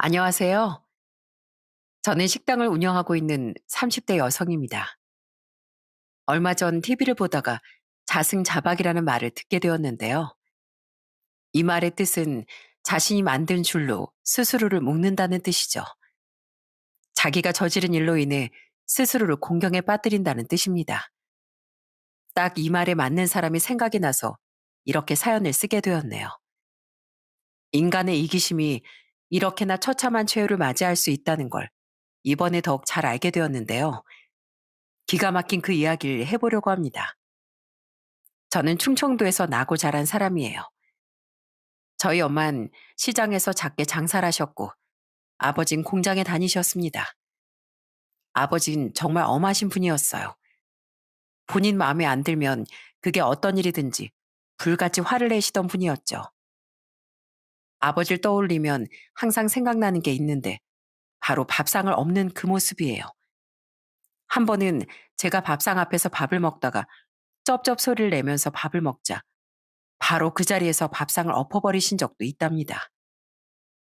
안녕하세요. 저는 식당을 운영하고 있는 30대 여성입니다. 얼마 전 TV를 보다가 자승자박이라는 말을 듣게 되었는데요. 이 말의 뜻은 자신이 만든 줄로 스스로를 묶는다는 뜻이죠. 자기가 저지른 일로 인해 스스로를 공경에 빠뜨린다는 뜻입니다. 딱 이 말에 맞는 사람이 생각이 나서 이렇게 사연을 쓰게 되었네요. 인간의 이기심이 이렇게나 처참한 최후를 맞이할 수 있다는 걸 이번에 더욱 잘 알게 되었는데요. 기가 막힌 그 이야기를 해보려고 합니다. 저는 충청도에서 나고 자란 사람이에요. 저희 엄만 시장에서 작게 장사를 하셨고 아버진 공장에 다니셨습니다. 아버진 정말 엄하신 분이었어요. 본인 마음에 안 들면 그게 어떤 일이든지 불같이 화를 내시던 분이었죠. 아버지를 떠올리면 항상 생각나는 게 있는데 바로 밥상을 엎는 그 모습이에요. 한 번은 제가 밥상 앞에서 밥을 먹다가 쩝쩝 소리를 내면서 밥을 먹자 바로 그 자리에서 밥상을 엎어버리신 적도 있답니다.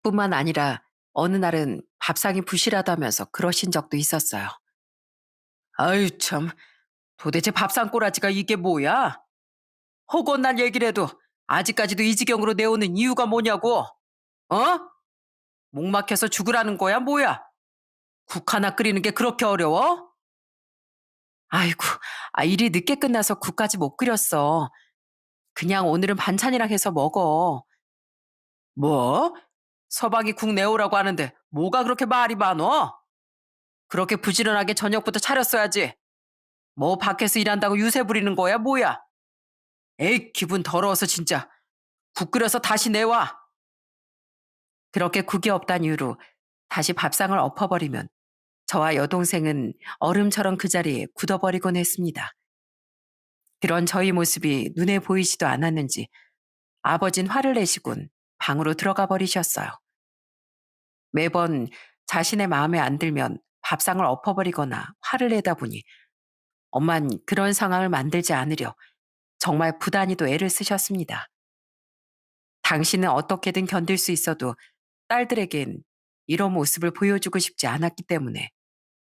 뿐만 아니라 어느 날은 밥상이 부실하다면서 그러신 적도 있었어요. 아유 참, 도대체 밥상 꼬라지가 이게 뭐야? 허구한 얘기를 해도 아직까지도 이 지경으로 내오는 이유가 뭐냐고? 어? 목 막혀서 죽으라는 거야 뭐야? 국 하나 끓이는 게 그렇게 어려워? 아이고, 일이 늦게 끝나서 국까지 못 끓였어. 그냥 오늘은 반찬이랑 해서 먹어. 뭐? 서방이 국 내오라고 하는데 뭐가 그렇게 말이 많어? 그렇게 부지런하게 저녁부터 차렸어야지. 뭐 밖에서 일한다고 유세 부리는 거야 뭐야? 에이 기분 더러워서 진짜. 국 끓여서 다시 내와. 그렇게 국이 없단 이유로 다시 밥상을 엎어버리면 저와 여동생은 얼음처럼 그 자리에 굳어버리곤 했습니다. 그런 저희 모습이 눈에 보이지도 않았는지 아버진 화를 내시곤 방으로 들어가 버리셨어요. 매번 자신의 마음에 안 들면 밥상을 엎어버리거나 화를 내다 보니 엄만 그런 상황을 만들지 않으려 정말 부단히도 애를 쓰셨습니다. 당신은 어떻게든 견딜 수 있어도 딸들에겐 이런 모습을 보여주고 싶지 않았기 때문에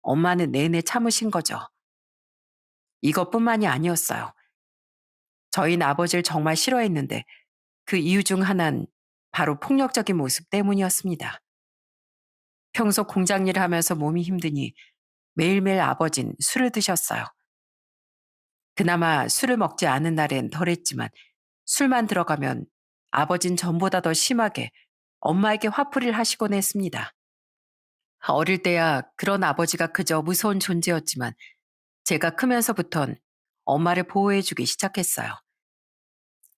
엄마는 내내 참으신 거죠. 이것뿐만이 아니었어요. 저희는 아버지를 정말 싫어했는데 그 이유 중 하나는 바로 폭력적인 모습 때문이었습니다. 평소 공장 일을 하면서 몸이 힘드니 매일매일 아버진 술을 드셨어요. 그나마 술을 먹지 않은 날엔 덜했지만 술만 들어가면 아버진 전보다 더 심하게 엄마에게 화풀이를 하시곤 했습니다. 어릴 때야 그런 아버지가 그저 무서운 존재였지만 제가 크면서부턴 엄마를 보호해주기 시작했어요.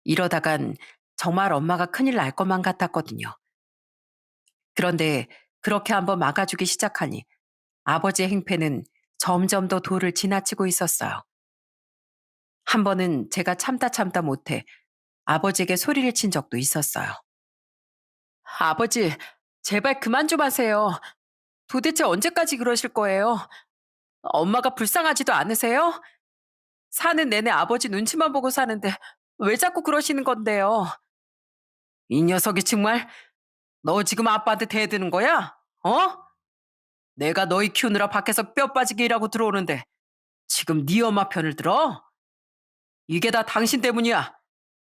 이러다간 정말 엄마가 큰일 날 것만 같았거든요. 그런데 그렇게 한번 막아주기 시작하니 아버지의 행패는 점점 더 도를 지나치고 있었어요. 한 번은 제가 참다 참다 못해 아버지에게 소리를 친 적도 있었어요. 아버지, 제발 그만 좀 하세요. 도대체 언제까지 그러실 거예요? 엄마가 불쌍하지도 않으세요? 사는 내내 아버지 눈치만 보고 사는데 왜 자꾸 그러시는 건데요? 이 녀석이 정말 너 지금 아빠한테 대드는 거야? 어? 내가 너희 키우느라 밖에서 뼈 빠지게 일하고 들어오는데 지금 네 엄마 편을 들어? 이게 다 당신 때문이야.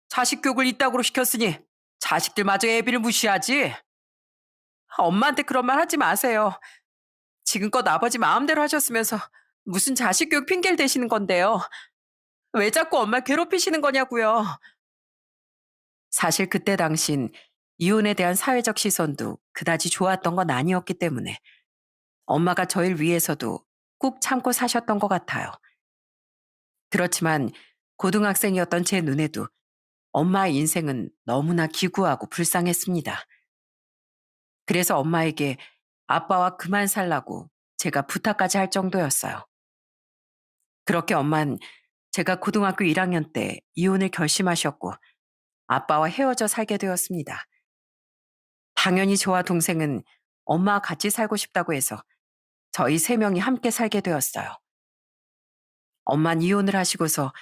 자식 교육을 이따구로 시켰으니 자식들마저 애비를 무시하지. 엄마한테 그런 말 하지 마세요. 지금껏 아버지 마음대로 하셨으면서 무슨 자식 교육 핑계를 대시는 건데요. 왜 자꾸 엄마 괴롭히시는 거냐고요. 사실 그때 당신 이혼에 대한 사회적 시선도 그다지 좋았던 건 아니었기 때문에 엄마가 저를 위해서도 꾹 참고 사셨던 것 같아요. 그렇지만 고등학생이었던 제 눈에도 엄마의 인생은 너무나 기구하고 불쌍했습니다. 그래서 엄마에게 아빠와 그만 살라고 제가 부탁까지 할 정도였어요. 그렇게 엄만 제가 고등학교 1학년 때 이혼을 결심하셨고 아빠와 헤어져 살게 되었습니다. 당연히 저와 동생은 엄마와 같이 살고 싶다고 해서 저희 세 명이 함께 살게 되었어요. 엄만 이혼을 하시고서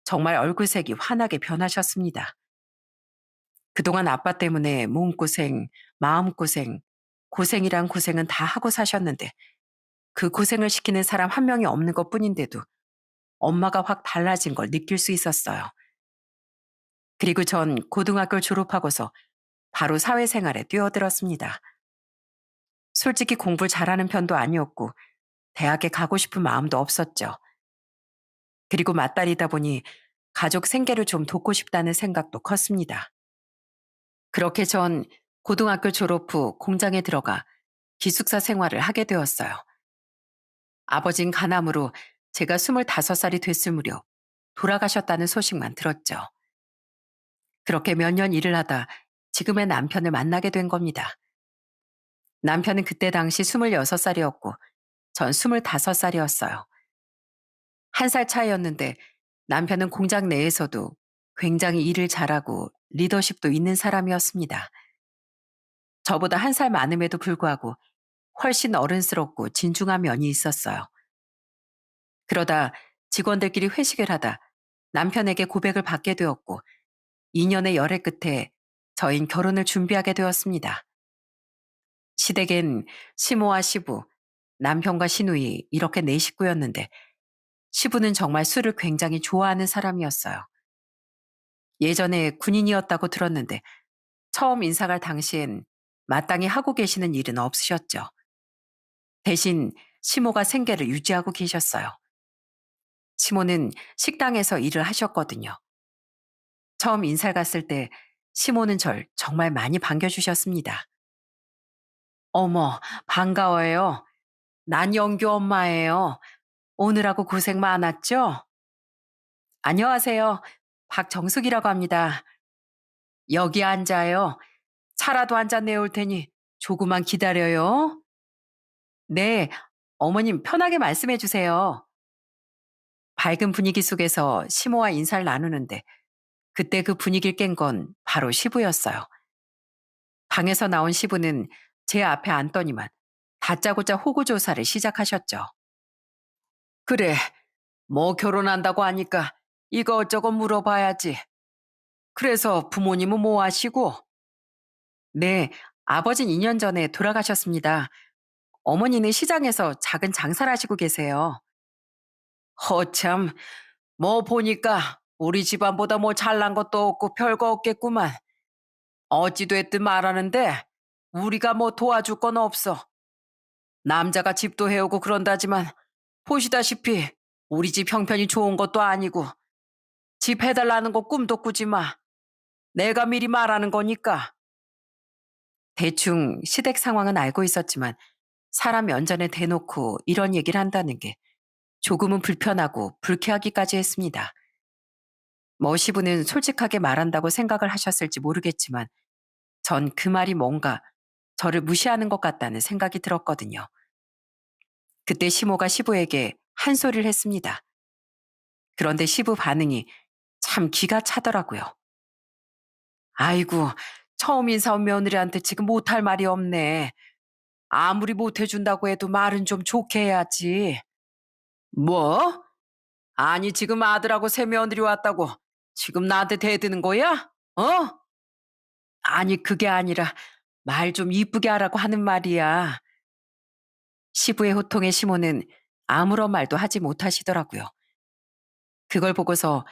정말 얼굴색이 환하게 변하셨습니다. 그동안 아빠 때문에 몸고생, 마음고생, 고생이란 고생은 다 하고 사셨는데 그 고생을 시키는 사람 한 명이 없는 것뿐인데도 엄마가 확 달라진 걸 느낄 수 있었어요. 그리고 전 고등학교를 졸업하고서 바로 사회생활에 뛰어들었습니다. 솔직히 공부를 잘하는 편도 아니었고 대학에 가고 싶은 마음도 없었죠. 그리고 맞딸이다 보니 가족 생계를 좀 돕고 싶다는 생각도 컸습니다. 그렇게 전 고등학교 졸업 후 공장에 들어가 기숙사 생활을 하게 되었어요. 아버진 간암으로 제가 25살이 됐을 무렵 돌아가셨다는 소식만 들었죠. 그렇게 몇 년 일을 하다 지금의 남편을 만나게 된 겁니다. 남편은 그때 당시 26살이었고 전 25살이었어요. 한 살 차이였는데 남편은 공장 내에서도 굉장히 일을 잘하고 리더십도 있는 사람이었습니다. 저보다 한 살 많음에도 불구하고 훨씬 어른스럽고 진중한 면이 있었어요. 그러다 직원들끼리 회식을 하다 남편에게 고백을 받게 되었고 2년의 열애 끝에 저흰 결혼을 준비하게 되었습니다. 시댁엔 시모와 시부, 남편과 시누이 이렇게 네 식구였는데 시부는 정말 술을 굉장히 좋아하는 사람이었어요. 예전에 군인이었다고 들었는데 처음 인사갈 당시엔 마땅히 하고 계시는 일은 없으셨죠. 대신 시모가 생계를 유지하고 계셨어요. 시모는 식당에서 일을 하셨거든요. 처음 인사를 갔을 때 시모는 절 정말 많이 반겨주셨습니다. 어머, 반가워요. 난 영규 엄마예요. 오느라고 고생 많았죠? 안녕하세요. 박정숙이라고 합니다. 여기 앉아요. 차라도 한 잔 내올 테니 조금만 기다려요. 네, 어머님 편하게 말씀해 주세요. 밝은 분위기 속에서 시모와 인사를 나누는데 그때 그 분위기를 깬 건 바로 시부였어요. 방에서 나온 시부는 제 앞에 앉더니만 다짜고짜 호구조사를 시작하셨죠. 그래, 뭐 결혼한다고 하니까 이거저거 물어봐야지. 그래서 부모님은 뭐 하시고? 네, 아버진 2년 전에 돌아가셨습니다. 어머니는 시장에서 작은 장사를 하시고 계세요. 허참, 뭐 보니까 우리 집안보다 뭐 잘난 것도 없고 별거 없겠구만. 어찌됐든 말하는데 우리가 뭐 도와줄 건 없어. 남자가 집도 해오고 그런다지만 보시다시피 우리 집 형편이 좋은 것도 아니고 집 해달라는 거 꿈도 꾸지 마. 내가 미리 말하는 거니까. 대충 시댁 상황은 알고 있었지만 사람 면전에 대놓고 이런 얘기를 한다는 게 조금은 불편하고 불쾌하기까지 했습니다. 뭐 시부는 솔직하게 말한다고 생각을 하셨을지 모르겠지만 전 그 말이 뭔가 저를 무시하는 것 같다는 생각이 들었거든요. 그때 시모가 시부에게 한 소리를 했습니다. 그런데 시부 반응이 참 기가 차더라고요. 아이고, 처음 인사 온 며느리한테 지금 못할 말이 없네. 아무리 못해준다고 해도 말은 좀 좋게 해야지. 뭐? 아니, 지금 아들하고 새 며느리 왔다고 지금 나한테 대드는 거야? 어? 아니, 그게 아니라 말 좀 이쁘게 하라고 하는 말이야. 시부의 호통에 시모는 아무런 말도 하지 못하시더라고요. 그걸 보고서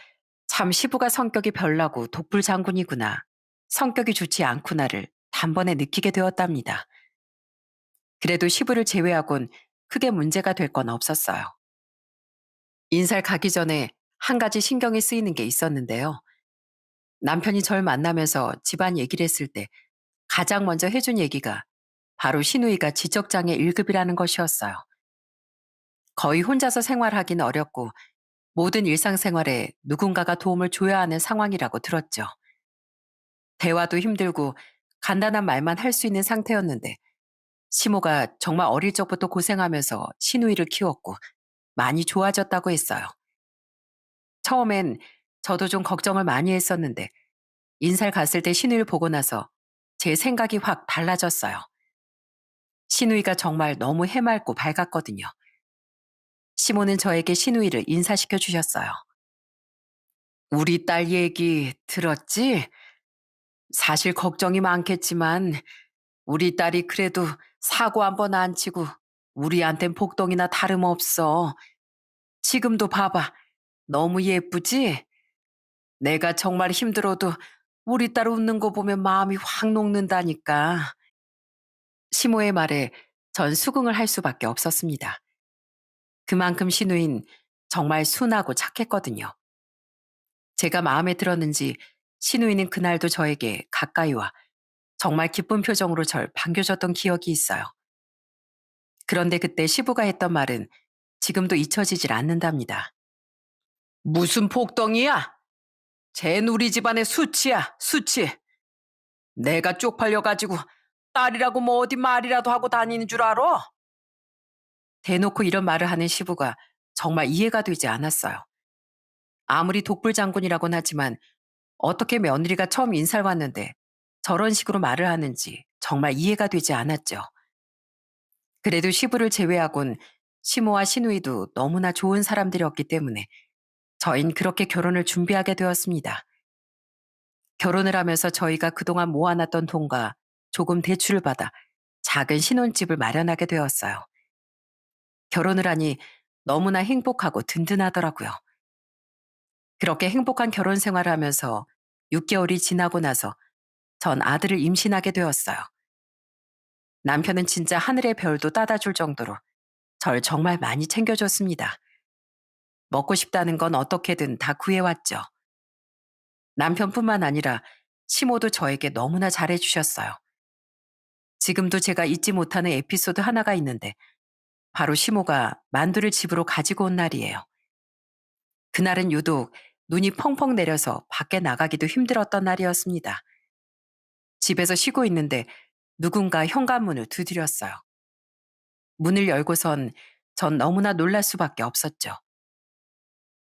참 시부가 성격이 별나고 독불 장군이구나. 성격이 좋지 않구나를 단번에 느끼게 되었답니다. 그래도 시부를 제외하곤 크게 문제가 될 건 없었어요. 인사를 가기 전에 한 가지 신경이 쓰이는 게 있었는데요. 남편이 절 만나면서 집안 얘기를 했을 때 가장 먼저 해준 얘기가 바로 시누이가 지적장애 1급이라는 것이었어요. 거의 혼자서 생활하기는 어렵고 모든 일상생활에 누군가가 도움을 줘야 하는 상황이라고 들었죠. 대화도 힘들고 간단한 말만 할 수 있는 상태였는데 시모가 정말 어릴 적부터 고생하면서 시누이를 키웠고 많이 좋아졌다고 했어요. 처음엔 저도 좀 걱정을 많이 했었는데 인사를 갔을 때 시누이를 보고 나서 제 생각이 확 달라졌어요. 시누이가 정말 너무 해맑고 밝았거든요. 시모는 저에게 시누이를 인사시켜 주셨어요. 우리 딸 얘기 들었지? 사실 걱정이 많겠지만 우리 딸이 그래도 사고 한 번 안 치고 우리한텐 복덩이나 다름없어. 지금도 봐봐. 너무 예쁘지? 내가 정말 힘들어도 우리 딸 웃는 거 보면 마음이 확 녹는다니까. 시모의 말에 전 수긍을 할 수밖에 없었습니다. 그만큼 시누인 정말 순하고 착했거든요. 제가 마음에 들었는지 시누이는 그날도 저에게 가까이 와 정말 기쁜 표정으로 절 반겨줬던 기억이 있어요. 그런데 그때 시부가 했던 말은 지금도 잊혀지질 않는답니다. 무슨 복덩이야? 쟨 우리 집안의 수치야, 수치. 내가 쪽팔려가지고 딸이라고 뭐 어디 말이라도 하고 다니는 줄 알아? 대놓고 이런 말을 하는 시부가 정말 이해가 되지 않았어요. 아무리 독불장군이라곤 하지만 어떻게 며느리가 처음 인사를 왔는데 저런 식으로 말을 하는지 정말 이해가 되지 않았죠. 그래도 시부를 제외하곤 시모와 시누이도 너무나 좋은 사람들이었기 때문에 저흰 그렇게 결혼을 준비하게 되었습니다. 결혼을 하면서 저희가 그동안 모아놨던 돈과 조금 대출을 받아 작은 신혼집을 마련하게 되었어요. 결혼을 하니 너무나 행복하고 든든하더라고요. 그렇게 행복한 결혼 생활을 하면서 6개월이 지나고 나서 전 아들을 임신하게 되었어요. 남편은 진짜 하늘의 별도 따다 줄 정도로 절 정말 많이 챙겨줬습니다. 먹고 싶다는 건 어떻게든 다 구해왔죠. 남편뿐만 아니라 시모도 저에게 너무나 잘해주셨어요. 지금도 제가 잊지 못하는 에피소드 하나가 있는데 바로 시모가 만두를 집으로 가지고 온 날이에요. 그날은 유독 눈이 펑펑 내려서 밖에 나가기도 힘들었던 날이었습니다. 집에서 쉬고 있는데 누군가 현관문을 두드렸어요. 문을 열고선 전 너무나 놀랄 수밖에 없었죠.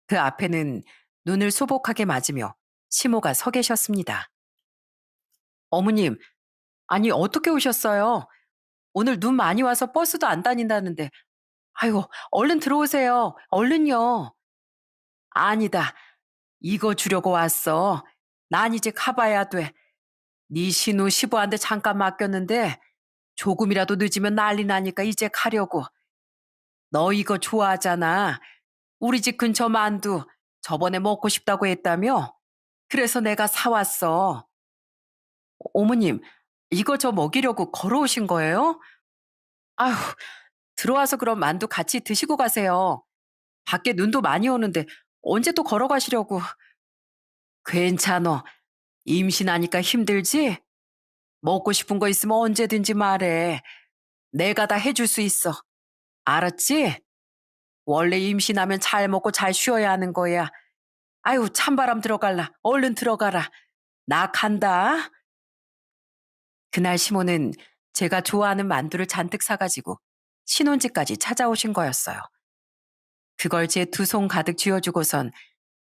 그 앞에는 눈을 소복하게 맞으며 시모가 서 계셨습니다. 어머님, 아니 어떻게 오셨어요? 오늘 눈 많이 와서 버스도 안 다닌다는데. 아이고, 얼른 들어오세요. 얼른요. 아니다. 이거 주려고 왔어. 난 이제 가봐야 돼. 네 신우 시부한테 잠깐 맡겼는데 조금이라도 늦으면 난리 나니까 이제 가려고. 너 이거 좋아하잖아. 우리 집 근처 만두 저번에 먹고 싶다고 했다며? 그래서 내가 사왔어. 어머님, 이거 저 먹이려고 걸어오신 거예요? 아휴, 들어와서 그럼 만두 같이 드시고 가세요. 밖에 눈도 많이 오는데 언제 또 걸어가시려고. 괜찮어. 임신하니까 힘들지? 먹고 싶은 거 있으면 언제든지 말해. 내가 다 해줄 수 있어. 알았지? 원래 임신하면 잘 먹고 잘 쉬어야 하는 거야. 아유, 찬바람 들어갈라. 얼른 들어가라. 나 간다. 그날 시모는 제가 좋아하는 만두를 잔뜩 사가지고 신혼집까지 찾아오신 거였어요. 그걸 제 두 손 가득 쥐어주고선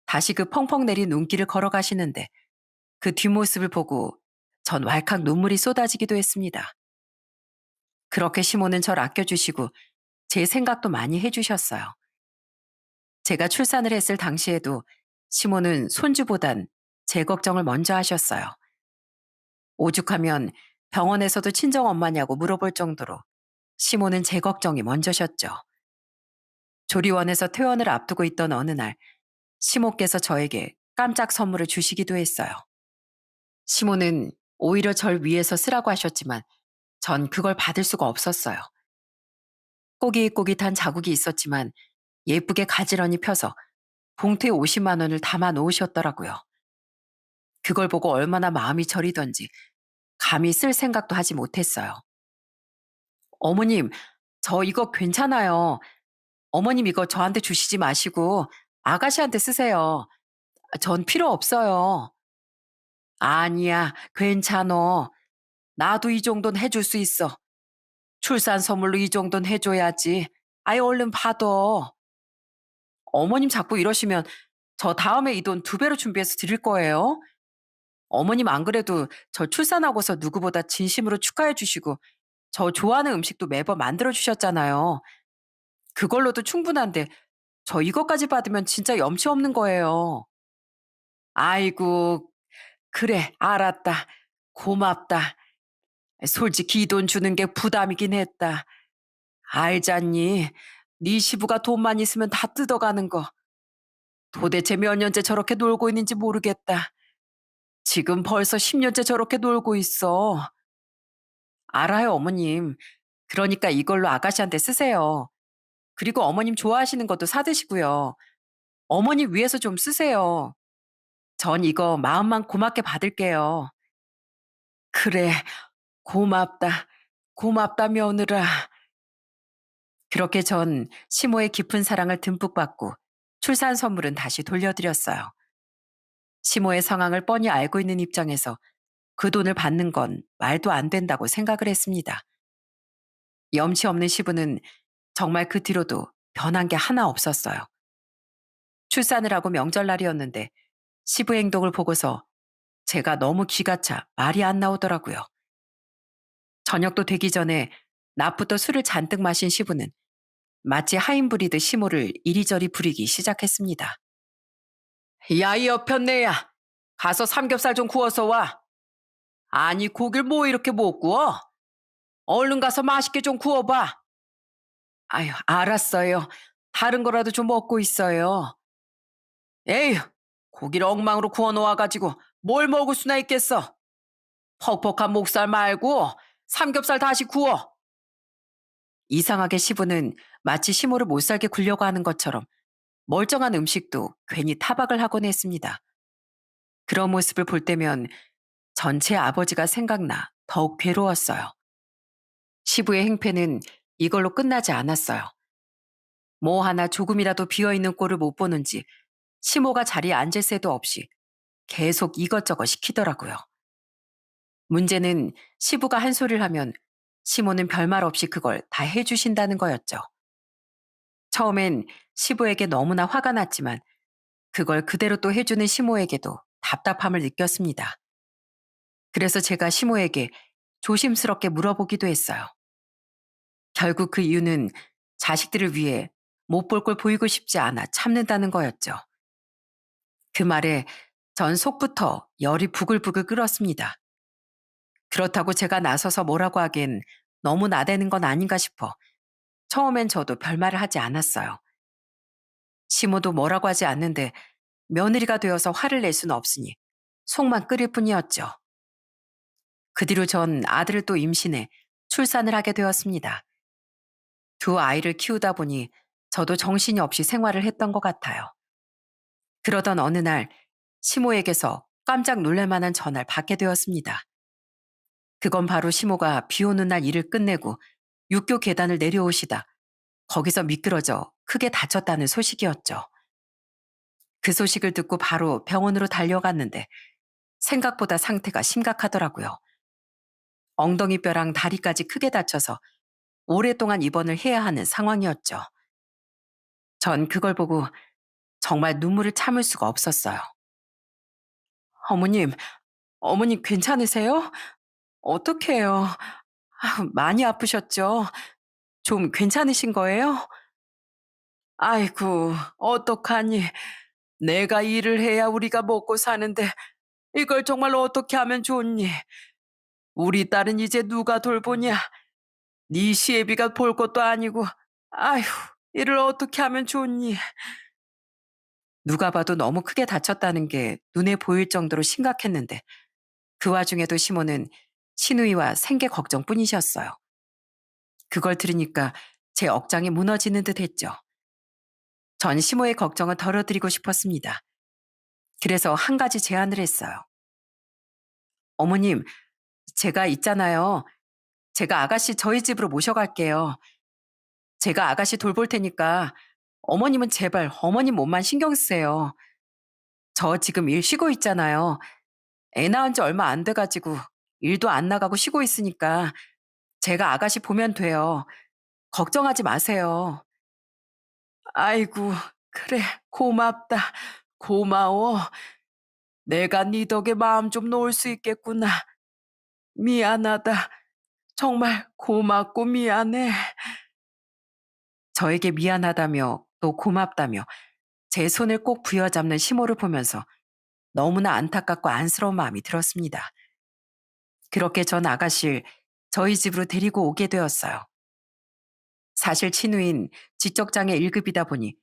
다시 그 펑펑 내린 눈길을 걸어가시는데 그 뒷모습을 보고 전 왈칵 눈물이 쏟아지기도 했습니다. 그렇게 시모는 절 아껴주시고 제 생각도 많이 해주셨어요. 제가 출산을 했을 당시에도 시모는 손주보단 제 걱정을 먼저 하셨어요. 오죽하면 병원에서도 친정엄마냐고 물어볼 정도로 시모는 제 걱정이 먼저셨죠. 조리원에서 퇴원을 앞두고 있던 어느 날 시모께서 저에게 깜짝 선물을 주시기도 했어요. 시모는 오히려 절 위해서 쓰라고 하셨지만 전 그걸 받을 수가 없었어요. 꼬깃꼬깃한 자국이 있었지만 예쁘게 가지런히 펴서 봉투에 50만 원을 담아 놓으셨더라고요. 그걸 보고 얼마나 마음이 저리던지 감히 쓸 생각도 하지 못했어요. 어머님, 저 이거 괜찮아요. 어머님 이거 저한테 주시지 마시고 아가씨한테 쓰세요. 전 필요 없어요. 아니야, 괜찮어. 나도 이 정도는 해줄 수 있어. 출산 선물로 이 정도는 해줘야지. 아이, 얼른 받아. 어머님 자꾸 이러시면 저 다음에 이 돈 두 배로 준비해서 드릴 거예요. 어머님 안 그래도 저 출산하고서 누구보다 진심으로 축하해 주시고 저 좋아하는 음식도 매번 만들어 주셨잖아요. 그걸로도 충분한데 저 이것까지 받으면 진짜 염치 없는 거예요. 아이고, 그래, 알았다. 고맙다. 솔직히 이 돈 주는 게 부담이긴 했다. 알잖니? 네 시부가 돈만 있으면 다 뜯어가는 거. 도대체 몇 년째 저렇게 놀고 있는지 모르겠다. 지금 벌써 10년째 저렇게 놀고 있어. 알아요, 어머님. 그러니까 이걸로 아가씨한테 쓰세요. 그리고 어머님 좋아하시는 것도 사드시고요. 어머니 위해서 좀 쓰세요. 전 이거 마음만 고맙게 받을게요. 그래, 고맙다. 고맙다, 며느라. 그렇게 전 시모의 깊은 사랑을 듬뿍 받고 출산 선물은 다시 돌려드렸어요. 시모의 상황을 뻔히 알고 있는 입장에서 그 돈을 받는 건 말도 안 된다고 생각을 했습니다. 염치 없는 시부는 정말 그 뒤로도 변한 게 하나 없었어요. 출산을 하고 명절날이었는데 시부 행동을 보고서 제가 너무 기가 차 말이 안 나오더라고요. 저녁도 되기 전에 낮부터 술을 잔뜩 마신 시부는 마치 하인 부리듯 시모를 이리저리 부리기 시작했습니다. 야, 이 여편네야. 가서 삼겹살 좀 구워서 와. 아니, 고기를 뭐 이렇게 못 구워? 얼른 가서 맛있게 좀 구워봐. 아유, 알았어요. 다른 거라도 좀 먹고 있어요. 에휴, 고기를 엉망으로 구워 놓아가지고 뭘 먹을 수나 있겠어. 퍽퍽한 목살 말고 삼겹살 다시 구워. 이상하게 시부는 마치 시모를 못 살게 굴려고 하는 것처럼 멀쩡한 음식도 괜히 타박을 하곤 했습니다. 그런 모습을 볼 때면 전체 아버지가 생각나 더욱 괴로웠어요. 시부의 행패는 이걸로 끝나지 않았어요. 뭐 하나 조금이라도 비어있는 꼴을 못 보는지 시모가 자리에 앉을 새도 없이 계속 이것저것 시키더라고요. 문제는 시부가 한 소리를 하면 시모는 별말 없이 그걸 다 해주신다는 거였죠. 처음엔 시부에게 너무나 화가 났지만 그걸 그대로 또 해주는 시모에게도 답답함을 느꼈습니다. 그래서 제가 시모에게 조심스럽게 물어보기도 했어요. 결국 그 이유는 자식들을 위해 못 볼 걸 보이고 싶지 않아 참는다는 거였죠. 그 말에 전 속부터 열이 부글부글 끓었습니다. 그렇다고 제가 나서서 뭐라고 하기엔 너무 나대는 건 아닌가 싶어 처음엔 저도 별말을 하지 않았어요. 시모도 뭐라고 하지 않는데 며느리가 되어서 화를 낼 수는 없으니 속만 끓일 뿐이었죠. 그 뒤로 전 아들을 또 임신해 출산을 하게 되었습니다. 두 아이를 키우다 보니 저도 정신이 없이 생활을 했던 것 같아요. 그러던 어느 날 시모에게서 깜짝 놀랄 만한 전화를 받게 되었습니다. 그건 바로 시모가 비 오는 날 일을 끝내고 육교 계단을 내려오시다 거기서 미끄러져 크게 다쳤다는 소식이었죠. 그 소식을 듣고 바로 병원으로 달려갔는데 생각보다 상태가 심각하더라고요. 엉덩이뼈랑 다리까지 크게 다쳐서 오랫동안 입원을 해야 하는 상황이었죠. 전 그걸 보고 정말 눈물을 참을 수가 없었어요. 어머님, 어머님 괜찮으세요? 어떡해요? 많이 아프셨죠? 좀 괜찮으신 거예요? 아이고, 어떡하니. 내가 일을 해야 우리가 먹고 사는데 이걸 정말 어떻게 하면 좋니? 우리 딸은 이제 누가 돌보냐? 네 시애비가 볼 것도 아니고. 아휴, 이를 어떻게 하면 좋니? 누가 봐도 너무 크게 다쳤다는 게 눈에 보일 정도로 심각했는데 그 와중에도 시모는 시누이와 생계 걱정뿐이셨어요. 그걸 들으니까 제 억장이 무너지는 듯 했죠. 전 시모의 걱정을 덜어드리고 싶었습니다. 그래서 한 가지 제안을 했어요. 어머님, 제가 있잖아요. 제가 아가씨 저희 집으로 모셔갈게요. 제가 아가씨 돌볼 테니까 어머님은 제발 어머님 몸만 신경 쓰세요. 저 지금 일 쉬고 있잖아요. 애 낳은 지 얼마 안 돼가지고 일도 안 나가고 쉬고 있으니까 제가 아가씨 보면 돼요. 걱정하지 마세요. 아이고, 그래, 고맙다. 고마워. 내가 네 덕에 마음 좀 놓을 수 있겠구나. 미안하다. 정말 고맙고 미안해. 저에게 미안하다며 또 고맙다며 제 손을 꼭 부여잡는 시모를 보면서 너무나 안타깝고 안쓰러운 마음이 들었습니다. 그렇게 전 아가씨를 저희 집으로 데리고 오게 되었어요. 사실 친우인 지적장애 1급이다 보니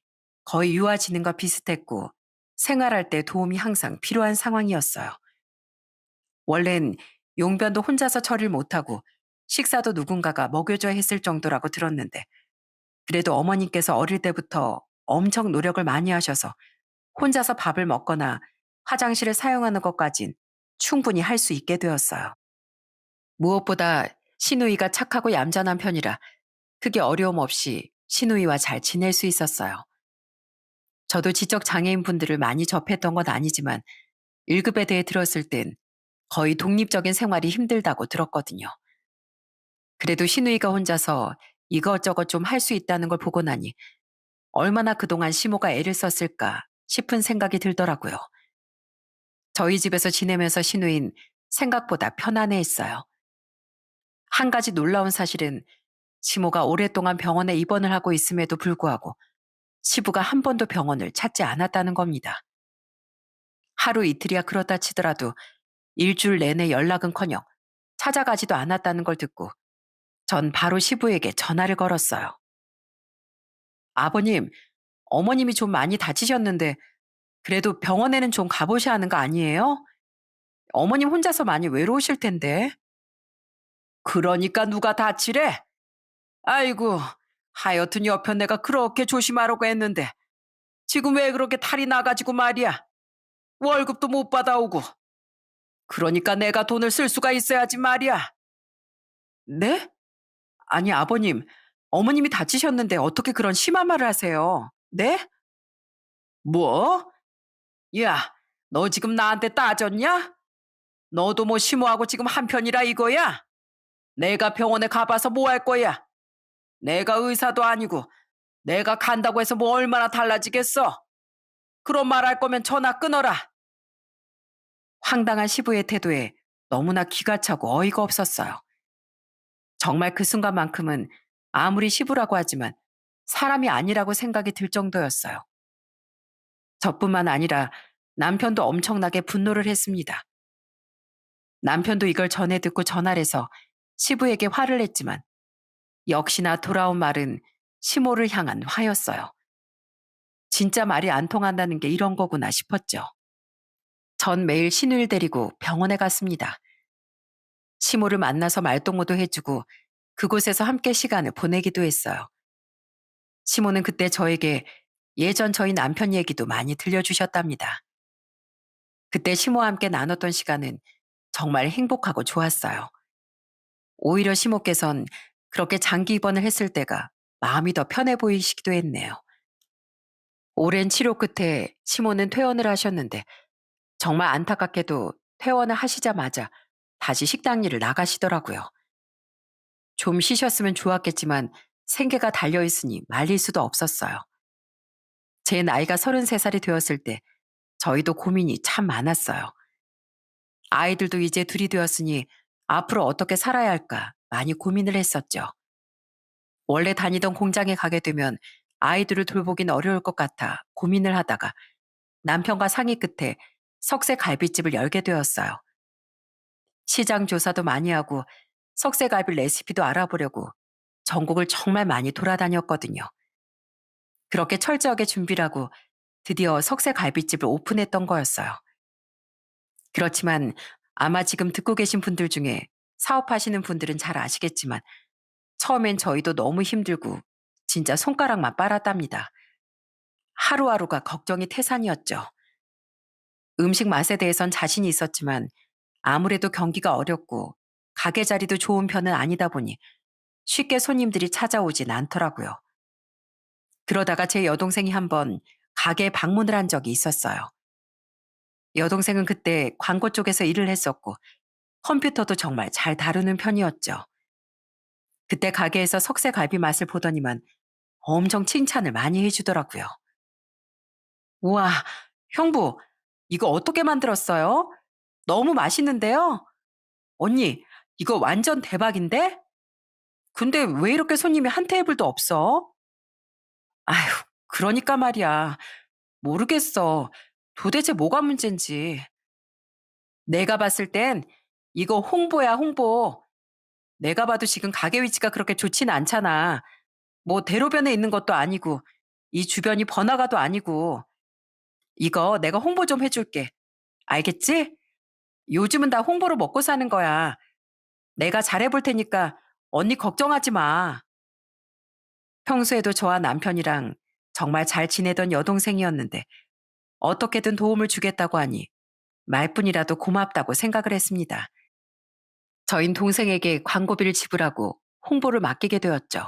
거의 유아진흥과 비슷했고 생활할 때 도움이 항상 필요한 상황이었어요. 원래는 용변도 혼자서 처리를 못하고 식사도 누군가가 먹여줘야 했을 정도라고 들었는데 그래도 어머님께서 어릴 때부터 엄청 노력을 많이 하셔서 혼자서 밥을 먹거나 화장실을 사용하는 것까진 충분히 할 수 있게 되었어요. 무엇보다 시누이가 착하고 얌전한 편이라 크게 어려움 없이 시누이와 잘 지낼 수 있었어요. 저도 지적 장애인 분들을 많이 접했던 건 아니지만 1급에 대해 들었을 땐 거의 독립적인 생활이 힘들다고 들었거든요. 그래도 시누이가 혼자서 이것저것 좀 할 수 있다는 걸 보고 나니 얼마나 그동안 시모가 애를 썼을까 싶은 생각이 들더라고요. 저희 집에서 지내면서 시누인 생각보다 편안해 했어요. 한 가지 놀라운 사실은 시모가 오랫동안 병원에 입원을 하고 있음에도 불구하고 시부가 한 번도 병원을 찾지 않았다는 겁니다. 하루 이틀이야 그렇다 치더라도 일주일 내내 연락은커녕 찾아가지도 않았다는 걸 듣고 전 바로 시부에게 전화를 걸었어요. 아버님, 어머님이 좀 많이 다치셨는데 그래도 병원에는 좀 가보셔야 하는 거 아니에요? 어머님 혼자서 많이 외로우실 텐데. 그러니까 누가 다치래? 아이고, 하여튼 옆에 내가 그렇게 조심하라고 했는데 지금 왜 그렇게 탈이 나가지고 말이야. 월급도 못 받아오고. 그러니까 내가 돈을 쓸 수가 있어야지 말이야. 네? 아니 아버님, 어머님이 다치셨는데 어떻게 그런 심한 말을 하세요? 네? 뭐? 야, 너 지금 나한테 따졌냐? 너도 뭐 심호하고 지금 한편이라 이거야? 내가 병원에 가봐서 뭐 할 거야? 내가 의사도 아니고 내가 간다고 해서 뭐 얼마나 달라지겠어? 그런 말 할 거면 전화 끊어라. 황당한 시부의 태도에 너무나 기가 차고 어이가 없었어요. 정말 그 순간만큼은 아무리 시부라고 하지만 사람이 아니라고 생각이 들 정도였어요. 저뿐만 아니라 남편도 엄청나게 분노를 했습니다. 남편도 이걸 전해 듣고 전화를 해서 시부에게 화를 냈지만 역시나 돌아온 말은 시모를 향한 화였어요. 진짜 말이 안 통한다는 게 이런 거구나 싶었죠. 전 매일 시누이를 데리고 병원에 갔습니다. 시모를 만나서 말동무도 해주고 그곳에서 함께 시간을 보내기도 했어요. 시모는 그때 저에게 예전 저희 남편 얘기도 많이 들려주셨답니다. 그때 시모와 함께 나눴던 시간은 정말 행복하고 좋았어요. 오히려 시모께선 그렇게 장기 입원을 했을 때가 마음이 더 편해 보이시기도 했네요. 오랜 치료 끝에 시모는 퇴원을 하셨는데 정말 안타깝게도 퇴원을 하시자마자 다시 식당 일을 나가시더라고요. 좀 쉬셨으면 좋았겠지만 생계가 달려있으니 말릴 수도 없었어요. 제 나이가 33살이 되었을 때 저희도 고민이 참 많았어요. 아이들도 이제 둘이 되었으니 앞으로 어떻게 살아야 할까 많이 고민을 했었죠. 원래 다니던 공장에 가게 되면 아이들을 돌보긴 어려울 것 같아 고민을 하다가 남편과 상의 끝에 석쇠 갈비집을 열게 되었어요. 시장 조사도 많이 하고 석쇠갈비 레시피도 알아보려고 전국을 정말 많이 돌아다녔거든요. 그렇게 철저하게 준비를 하고 드디어 석쇠갈비집을 오픈했던 거였어요. 그렇지만 아마 지금 듣고 계신 분들 중에 사업하시는 분들은 잘 아시겠지만 처음엔 저희도 너무 힘들고 진짜 손가락만 빨았답니다. 하루하루가 걱정이 태산이었죠. 음식 맛에 대해선 자신이 있었지만 아무래도 경기가 어렵고 가게 자리도 좋은 편은 아니다 보니 쉽게 손님들이 찾아오진 않더라고요. 그러다가 제 여동생이 한번 가게에 방문을 한 적이 있었어요. 여동생은 그때 광고 쪽에서 일을 했었고 컴퓨터도 정말 잘 다루는 편이었죠. 그때 가게에서 석쇠갈비 맛을 보더니만 엄청 칭찬을 많이 해주더라고요. 우와, 형부, 이거 어떻게 만들었어요? 너무 맛있는데요? 언니, 이거 완전 대박인데? 근데 왜 이렇게 손님이 한 테이블도 없어? 아휴, 그러니까 말이야. 모르겠어. 도대체 뭐가 문제인지. 내가 봤을 땐 이거 홍보야, 홍보. 내가 봐도 지금 가게 위치가 그렇게 좋진 않잖아. 뭐 대로변에 있는 것도 아니고 이 주변이 번화가도 아니고. 이거 내가 홍보 좀 해줄게. 알겠지? 요즘은 다 홍보로 먹고 사는 거야. 내가 잘해볼 테니까 언니 걱정하지 마. 평소에도 저와 남편이랑 정말 잘 지내던 여동생이었는데 어떻게든 도움을 주겠다고 하니 말뿐이라도 고맙다고 생각을 했습니다. 저흰 동생에게 광고비를 지불하고 홍보를 맡기게 되었죠.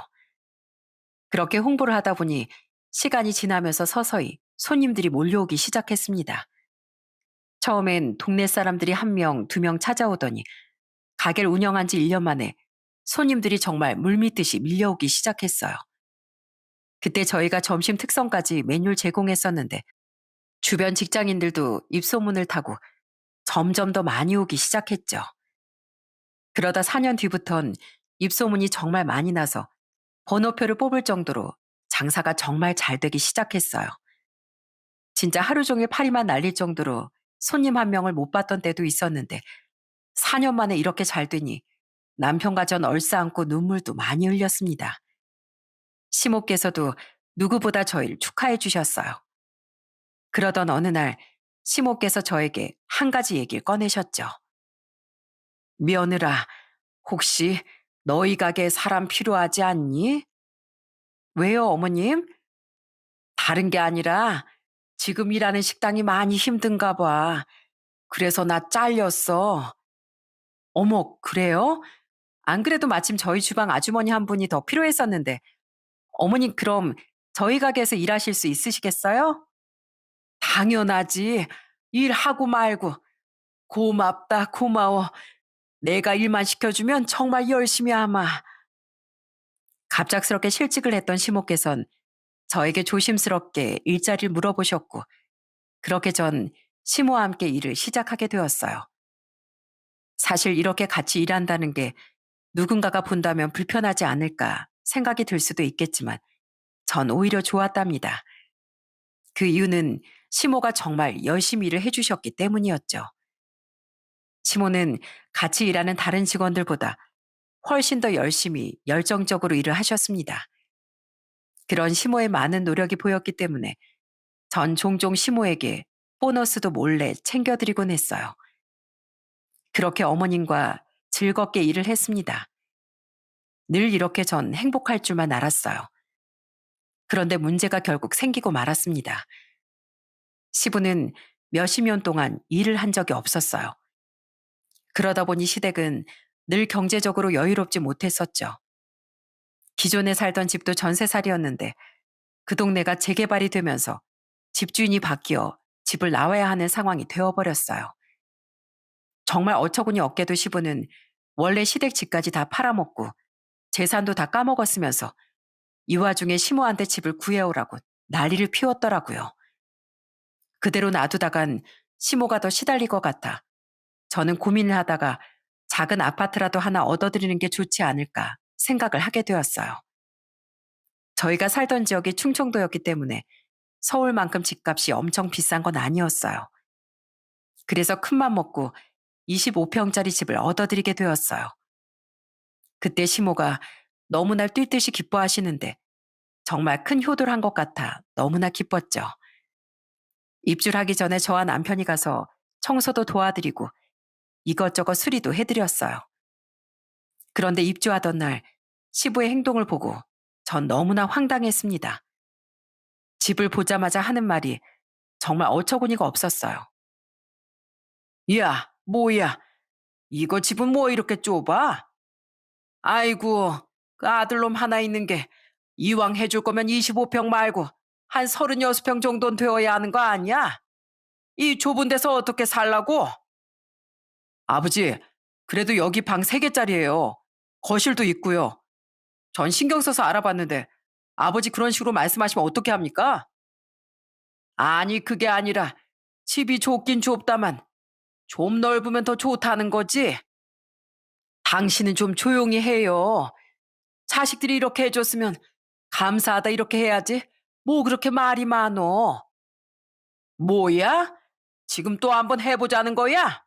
그렇게 홍보를 하다 보니 시간이 지나면서 서서히 손님들이 몰려오기 시작했습니다. 처음엔 동네 사람들이 한 명, 두 명 찾아오더니 가게를 운영한 지 1년 만에 손님들이 정말 물밀듯이 밀려오기 시작했어요. 그때 저희가 점심 특선까지 메뉴를 제공했었는데 주변 직장인들도 입소문을 타고 점점 더 많이 오기 시작했죠. 그러다 4년 뒤부턴 입소문이 정말 많이 나서 번호표를 뽑을 정도로 장사가 정말 잘 되기 시작했어요. 진짜 하루 종일 파리만 날릴 정도로 손님 한 명을 못 봤던 때도 있었는데 4년 만에 이렇게 잘 되니 남편과 전 얼싸안고 눈물도 많이 흘렸습니다. 시모께서도 누구보다 저희를 축하해 주셨어요. 그러던 어느 날 시모께서 저에게 한 가지 얘기를 꺼내셨죠. 며느라, 혹시 너희 가게에 사람 필요하지 않니? 왜요, 어머님? 다른 게 아니라 지금 일하는 식당이 많이 힘든가 봐. 그래서 나 잘렸어. 어머, 그래요? 안 그래도 마침 저희 주방 아주머니 한 분이 더 필요했었는데, 어머님 그럼 저희 가게에서 일하실 수 있으시겠어요? 당연하지. 일하고 말고. 고맙다, 고마워. 내가 일만 시켜주면 정말 열심히 하마. 갑작스럽게 실직을 했던 시모께선 저에게 조심스럽게 일자리를 물어보셨고, 그렇게 전 시모와 함께 일을 시작하게 되었어요. 사실 이렇게 같이 일한다는 게 누군가가 본다면 불편하지 않을까 생각이 들 수도 있겠지만, 전 오히려 좋았답니다. 그 이유는 시모가 정말 열심히 일을 해주셨기 때문이었죠. 시모는 같이 일하는 다른 직원들보다 훨씬 더 열심히 열정적으로 일을 하셨습니다. 그런 시모의 많은 노력이 보였기 때문에 전 종종 시모에게 보너스도 몰래 챙겨드리곤 했어요. 그렇게 어머님과 즐겁게 일을 했습니다. 늘 이렇게 전 행복할 줄만 알았어요. 그런데 문제가 결국 생기고 말았습니다. 시부는 몇십 년 동안 일을 한 적이 없었어요. 그러다 보니 시댁은 늘 경제적으로 여유롭지 못했었죠. 기존에 살던 집도 전세살이었는데 그 동네가 재개발이 되면서 집주인이 바뀌어 집을 나와야 하는 상황이 되어버렸어요. 정말 어처구니 없게도 시부는 원래 시댁 집까지 다 팔아먹고 재산도 다 까먹었으면서 이 와중에 시모한테 집을 구해오라고 난리를 피웠더라고요. 그대로 놔두다간 시모가 더 시달릴 것 같아 저는 고민을 하다가 작은 아파트라도 하나 얻어드리는 게 좋지 않을까 생각을 하게 되었어요. 저희가 살던 지역이 충청도였기 때문에 서울만큼 집값이 엄청 비싼 건 아니었어요. 그래서 큰맘 먹고 25평짜리 집을 얻어드리게 되었어요. 그때 시모가 너무나 뛸 듯이 기뻐하시는데 정말 큰 효도를 한 것 같아 너무나 기뻤죠. 입주하기 전에 저와 남편이 가서 청소도 도와드리고 이것저것 수리도 해드렸어요. 그런데 입주하던 날 시부의 행동을 보고 전 너무나 황당했습니다. 집을 보자마자 하는 말이 정말 어처구니가 없었어요. 야, 뭐야? 이거 집은 뭐 이렇게 좁아? 아이고, 그 아들놈 하나 있는 게 이왕 해줄 거면 25평 말고 한 36평 정도는 되어야 하는 거 아니야? 이 좁은 데서 어떻게 살라고? 아버지, 그래도 여기 방 3개짜리예요. 거실도 있고요. 전 신경 써서 알아봤는데 아버지 그런 식으로 말씀하시면 어떻게 합니까? 아니, 그게 아니라 집이 좁긴 좁다만 좀 넓으면 더 좋다는 거지. 당신은 좀 조용히 해요. 자식들이 이렇게 해줬으면 감사하다 이렇게 해야지. 뭐 그렇게 말이 많어. 뭐야? 지금 또 한번 해보자는 거야?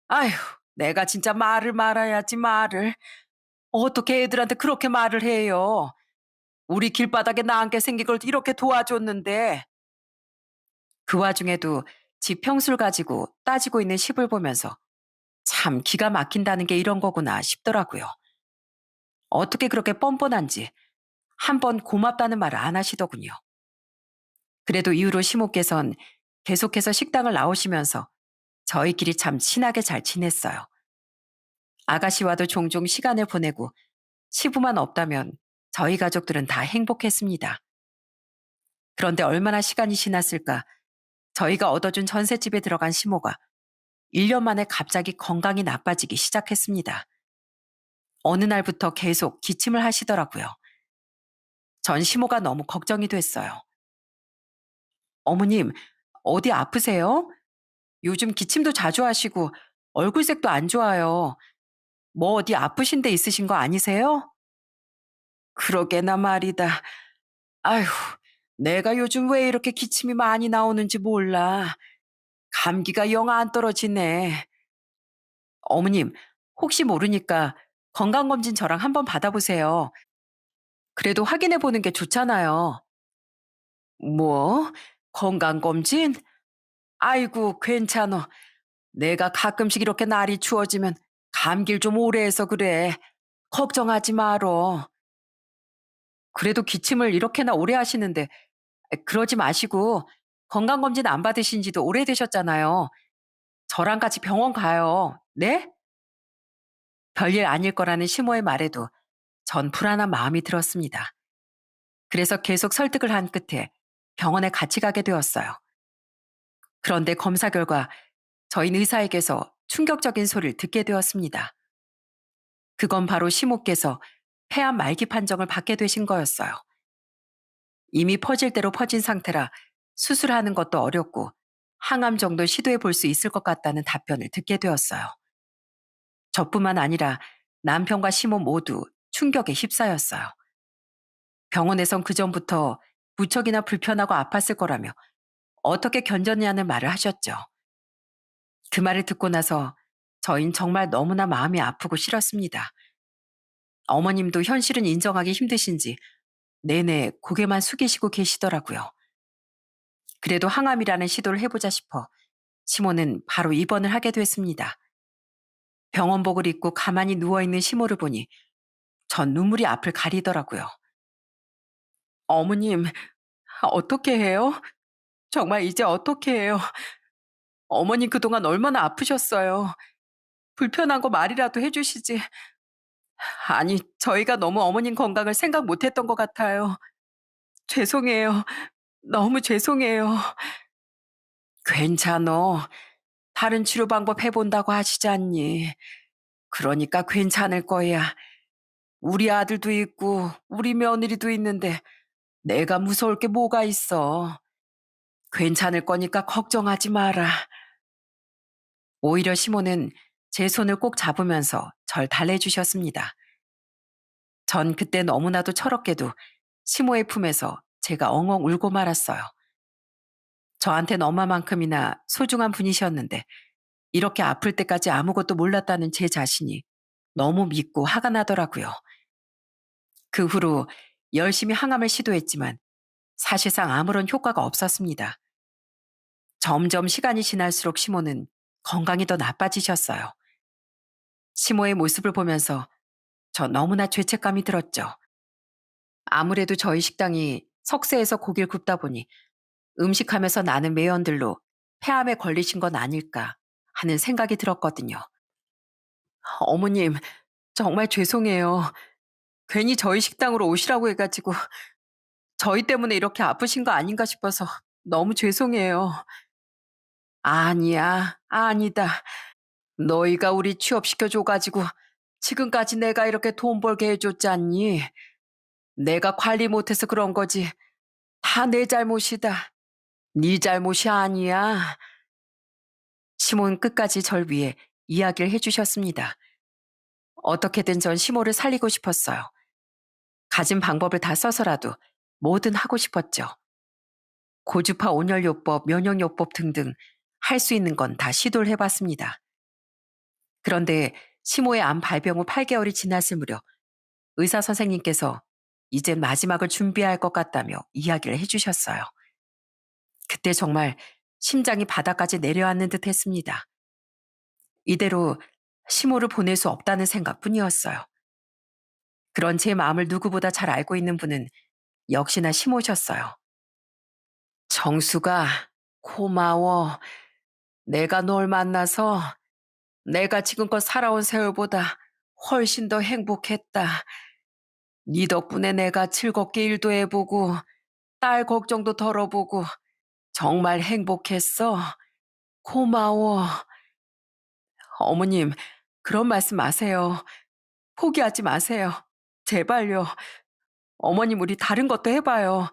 아휴, 내가 진짜 말을 말아야지 말을. 어떻게 애들한테 그렇게 말을 해요. 우리 길바닥에 나앉게 생긴 걸 이렇게 도와줬는데. 그 와중에도 지 평술 가지고 따지고 있는 시부를 보면서 참 기가 막힌다는 게 이런 거구나 싶더라고요. 어떻게 그렇게 뻔뻔한지 한 번 고맙다는 말을 안 하시더군요. 그래도 이후로 시모께선 계속해서 식당을 나오시면서 저희끼리 참 친하게 잘 지냈어요. 아가씨와도 종종 시간을 보내고 시부만 없다면 저희 가족들은 다 행복했습니다. 그런데 얼마나 시간이 지났을까 저희가 얻어준 전셋집에 들어간 시모가 1년 만에 갑자기 건강이 나빠지기 시작했습니다. 어느 날부터 계속 기침을 하시더라고요. 전 시모가 너무 걱정이 됐어요. 어머님, 어디 아프세요? 요즘 기침도 자주 하시고 얼굴색도 안 좋아요. 뭐 어디 아프신 데 있으신 거 아니세요? 그러게나 말이다. 아휴, 내가 요즘 왜 이렇게 기침이 많이 나오는지 몰라. 감기가 영 안 떨어지네. 어머님, 혹시 모르니까 건강검진 저랑 한번 받아보세요. 그래도 확인해 보는 게 좋잖아요. 뭐? 건강검진? 아이고, 괜찮어. 내가 가끔씩 이렇게 날이 추워지면 감기를 좀 오래 해서 그래. 걱정하지 말어. 그래도 기침을 이렇게나 오래 하시는데 그러지 마시고 건강검진 안 받으신 지도 오래되셨잖아요. 저랑 같이 병원 가요. 네? 별일 아닐 거라는 시모의 말에도 전 불안한 마음이 들었습니다. 그래서 계속 설득을 한 끝에 병원에 같이 가게 되었어요. 그런데 검사 결과 저희 의사에게서 충격적인 소리를 듣게 되었습니다. 그건 바로 시모께서 폐암 말기 판정을 받게 되신 거였어요. 이미 퍼질 대로 퍼진 상태라 수술하는 것도 어렵고 항암 정도 시도해 볼 수 있을 것 같다는 답변을 듣게 되었어요. 저뿐만 아니라 남편과 시모 모두 충격에 휩싸였어요. 병원에선 그전부터 무척이나 불편하고 아팠을 거라며 어떻게 견뎠냐는 말을 하셨죠. 그 말을 듣고 나서 저흰 정말 너무나 마음이 아프고 싫었습니다. 어머님도 현실은 인정하기 힘드신지 내내 고개만 숙이시고 계시더라고요. 그래도 항암이라는 시도를 해보자 싶어 시모는 바로 입원을 하게 됐습니다. 병원복을 입고 가만히 누워있는 시모를 보니 전 눈물이 앞을 가리더라고요. 어머님, 어떻게 해요? 정말 이제 어떻게 해요? 어머님 그동안 얼마나 아프셨어요. 불편한 거 말이라도 해주시지. 아니, 저희가 너무 어머님 건강을 생각 못했던 것 같아요. 죄송해요. 너무 죄송해요. 괜찮어. 다른 치료 방법 해본다고 하시지 않니? 그러니까 괜찮을 거야. 우리 아들도 있고 우리 며느리도 있는데 내가 무서울 게 뭐가 있어. 괜찮을 거니까 걱정하지 마라. 오히려 시모는 제 손을 꼭 잡으면서 절 달래주셨습니다. 전 그때 너무나도 철없게도 시모의 품에서 제가 엉엉 울고 말았어요. 저한텐 엄마만큼이나 소중한 분이셨는데 이렇게 아플 때까지 아무것도 몰랐다는 제 자신이 너무 믿고 화가 나더라고요. 그 후로 열심히 항암을 시도했지만 사실상 아무런 효과가 없었습니다. 점점 시간이 지날수록 시모는 건강이 더 나빠지셨어요. 시모의 모습을 보면서 저 너무나 죄책감이 들었죠. 아무래도 저희 식당이 석쇠에서 고기를 굽다 보니 음식하면서 나는 매연들로 폐암에 걸리신 건 아닐까 하는 생각이 들었거든요. 어머님, 정말 죄송해요. 괜히 저희 식당으로 오시라고 해가지고 저희 때문에 이렇게 아프신 거 아닌가 싶어서 너무 죄송해요. 아니야, 아니다. 너희가 우리 취업시켜줘가지고 지금까지 내가 이렇게 돈 벌게 해줬잖니. 내가 관리 못해서 그런 거지. 다 내 잘못이다. 네 잘못이 아니야. 시몬 끝까지 절 위해 이야기를 해주셨습니다. 어떻게든 전 시모를 살리고 싶었어요. 가진 방법을 다 써서라도 뭐든 하고 싶었죠. 고주파 온열요법, 면역요법 등등 할 수 있는 건 다 시도를 해봤습니다. 그런데 시모의 암 발병 후 8개월이 지났을 무렵 의사 선생님께서 이젠 마지막을 준비해야 할 것 같다며 이야기를 해주셨어요. 그때 정말 심장이 바닥까지 내려앉는 듯 했습니다. 이대로 시모를 보낼 수 없다는 생각뿐이었어요. 그런 제 마음을 누구보다 잘 알고 있는 분은 역시나 시모셨어요. 정수가, 고마워. 내가 널 만나서 내가 지금껏 살아온 세월보다 훨씬 더 행복했다. 네 덕분에 내가 즐겁게 일도 해보고 딸 걱정도 덜어보고 정말 행복했어. 고마워. 어머님, 그런 말씀 마세요. 포기하지 마세요. 제발요. 어머님, 우리 다른 것도 해봐요.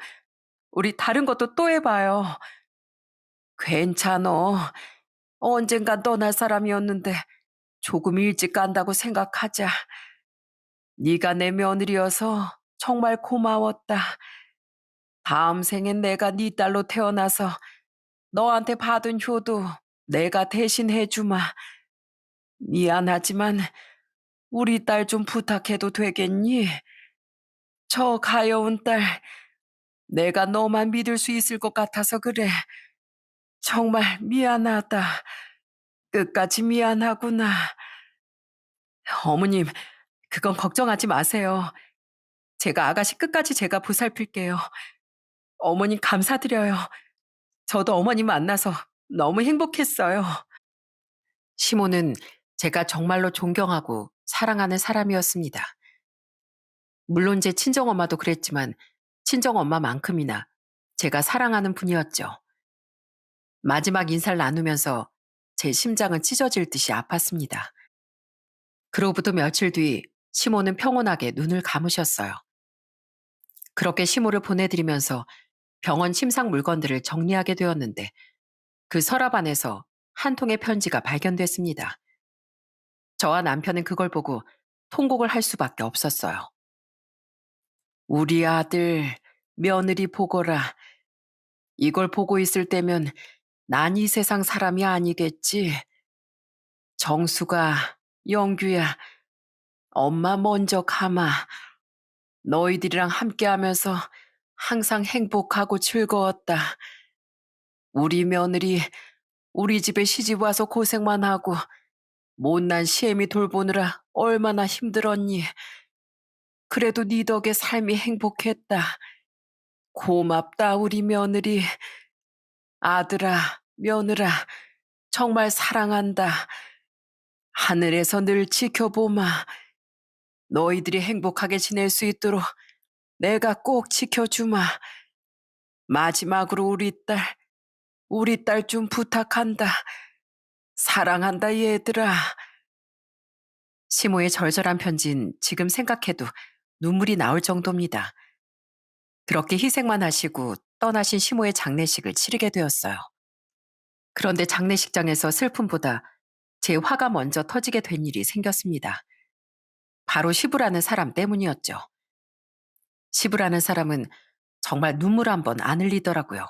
우리 다른 것도 또 해봐요. 괜찮어. 언젠간 떠날 사람이었는데 조금 일찍 간다고 생각하자. 네가 내 며느리여서 정말 고마웠다. 다음 생엔 내가 네 딸로 태어나서 너한테 받은 효도 내가 대신 해주마. 미안하지만 우리 딸 좀 부탁해도 되겠니? 저 가여운 딸, 내가 너만 믿을 수 있을 것 같아서 그래. 정말 미안하다. 끝까지 미안하구나. 어머님, 그건 걱정하지 마세요. 제가 아가씨 끝까지 제가 보살필게요. 어머님 감사드려요. 저도 어머님 만나서 너무 행복했어요. 시모는 제가 정말로 존경하고 사랑하는 사람이었습니다. 물론 제 친정엄마도 그랬지만 친정엄마만큼이나 제가 사랑하는 분이었죠. 마지막 인사를 나누면서 제 심장은 찢어질 듯이 아팠습니다. 그로부터 며칠 뒤 시모는 평온하게 눈을 감으셨어요. 그렇게 시모를 보내드리면서 병원 침상 물건들을 정리하게 되었는데 그 서랍 안에서 한 통의 편지가 발견됐습니다. 저와 남편은 그걸 보고 통곡을 할 수밖에 없었어요. 우리 아들, 며느리 보거라. 이걸 보고 있을 때면 난 이 세상 사람이 아니겠지. 정수가, 영규야, 엄마 먼저 가마. 너희들이랑 함께하면서 항상 행복하고 즐거웠다. 우리 며느리 우리 집에 시집 와서 고생만 하고 못난 시애미 돌보느라 얼마나 힘들었니. 그래도 네 덕에 삶이 행복했다. 고맙다 우리 며느리. 아들아, 며느라, 정말 사랑한다. 하늘에서 늘 지켜보마. 너희들이 행복하게 지낼 수 있도록 내가 꼭 지켜주마. 마지막으로 우리 딸 좀 부탁한다. 사랑한다 얘들아. 시모의 절절한 편지는 지금 생각해도 눈물이 나올 정도입니다. 그렇게 희생만 하시고 떠나신 시모의 장례식을 치르게 되었어요. 그런데 장례식장에서 슬픔보다 제 화가 먼저 터지게 된 일이 생겼습니다. 바로 시부라는 사람 때문이었죠. 시부라는 사람은 정말 눈물 한 번 안 흘리더라고요.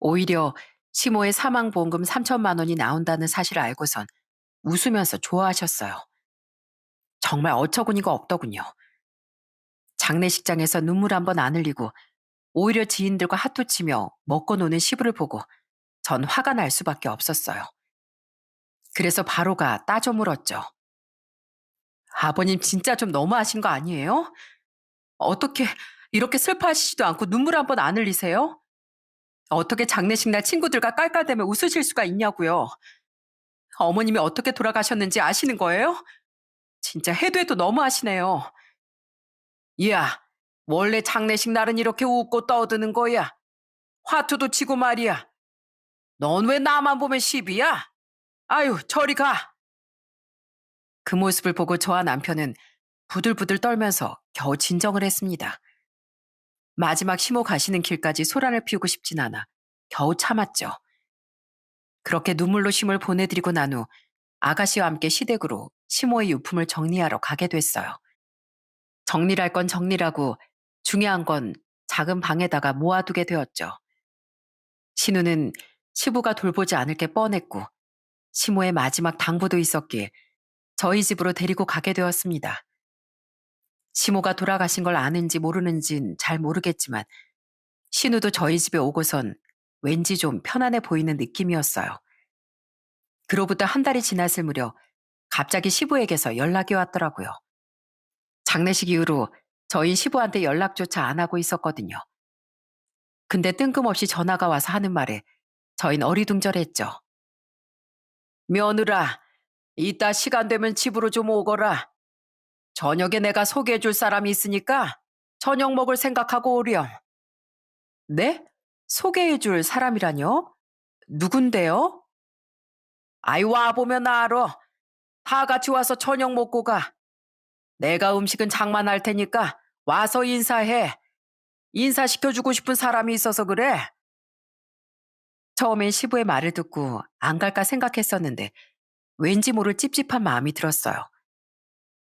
오히려 시모의 사망보험금 3천만 원이 나온다는 사실을 알고선 웃으면서 좋아하셨어요. 정말 어처구니가 없더군요. 장례식장에서 눈물 한 번 안 흘리고 오히려 지인들과 핫도치며 먹고 노는 시부를 보고 전 화가 날 수밖에 없었어요. 그래서 바로가 따져 물었죠. 아버님 진짜 좀 너무하신 거 아니에요? 어떻게 이렇게 슬퍼하시지도 않고 눈물 한 번 안 흘리세요? 어떻게 장례식 날 친구들과 깔깔대며 웃으실 수가 있냐고요. 어머님이 어떻게 돌아가셨는지 아시는 거예요? 진짜 해도 해도 너무하시네요. 야, 원래 장례식 날은 이렇게 웃고 떠드는 거야. 화투도 치고 말이야. 넌 왜 나만 보면 시비야? 아유, 저리 가. 그 모습을 보고 저와 남편은 부들부들 떨면서 겨우 진정을 했습니다. 마지막 시모 가시는 길까지 소란을 피우고 싶진 않아 겨우 참았죠. 그렇게 눈물로 심을 보내드리고 난 후 아가씨와 함께 시댁으로 시모의 유품을 정리하러 가게 됐어요. 정리할 건 정리라고 중요한 건 작은 방에다가 모아두게 되었죠. 신우는 시부가 돌보지 않을 게 뻔했고 시모의 마지막 당부도 있었기에 저희 집으로 데리고 가게 되었습니다. 시모가 돌아가신 걸 아는지 모르는진 잘 모르겠지만 신우도 저희 집에 오고선 왠지 좀 편안해 보이는 느낌이었어요. 그로부터 한 달이 지났을 무렵 갑자기 시부에게서 연락이 왔더라고요. 장례식 이후로 저희 시부한테 연락조차 안 하고 있었거든요. 근데 뜬금없이 전화가 와서 하는 말에 저흰 어리둥절했죠. 며느라, 이따 시간 되면 집으로 좀 오거라. 저녁에 내가 소개해 줄 사람이 있으니까 저녁 먹을 생각하고 오렴. 네? 소개해 줄 사람이라뇨? 누군데요? 아이 와보면 알아. 다 같이 와서 저녁 먹고 가. 내가 음식은 장만할 테니까 와서 인사해. 인사시켜주고 싶은 사람이 있어서 그래. 처음엔 시부의 말을 듣고 안 갈까 생각했었는데 왠지 모를 찝찝한 마음이 들었어요.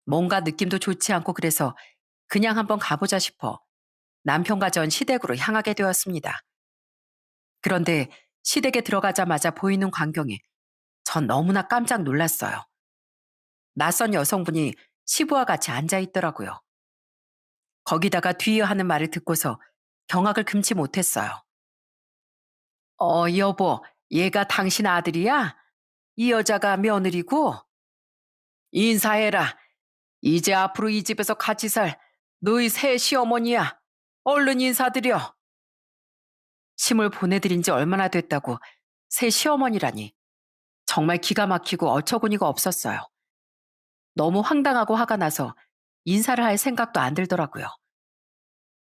뭔가 느낌도 좋지 않고 그래서 그냥 한번 가보자 싶어 남편과 전 시댁으로 향하게 되었습니다. 그런데 시댁에 들어가자마자 보이는 광경에 전 너무나 깜짝 놀랐어요. 낯선 여성분이 시부와 같이 앉아 있더라고요. 거기다가 뒤이어 하는 말을 듣고서 경악을 금치 못했어요. 여보, 얘가 당신 아들이야? 이 여자가 며느리고? 인사해라. 이제 앞으로 이 집에서 같이 살 너희 새 시어머니야. 얼른 인사드려. 심을 보내드린 지 얼마나 됐다고 새 시어머니라니. 정말 기가 막히고 어처구니가 없었어요. 너무 황당하고 화가 나서 인사를 할 생각도 안 들더라고요.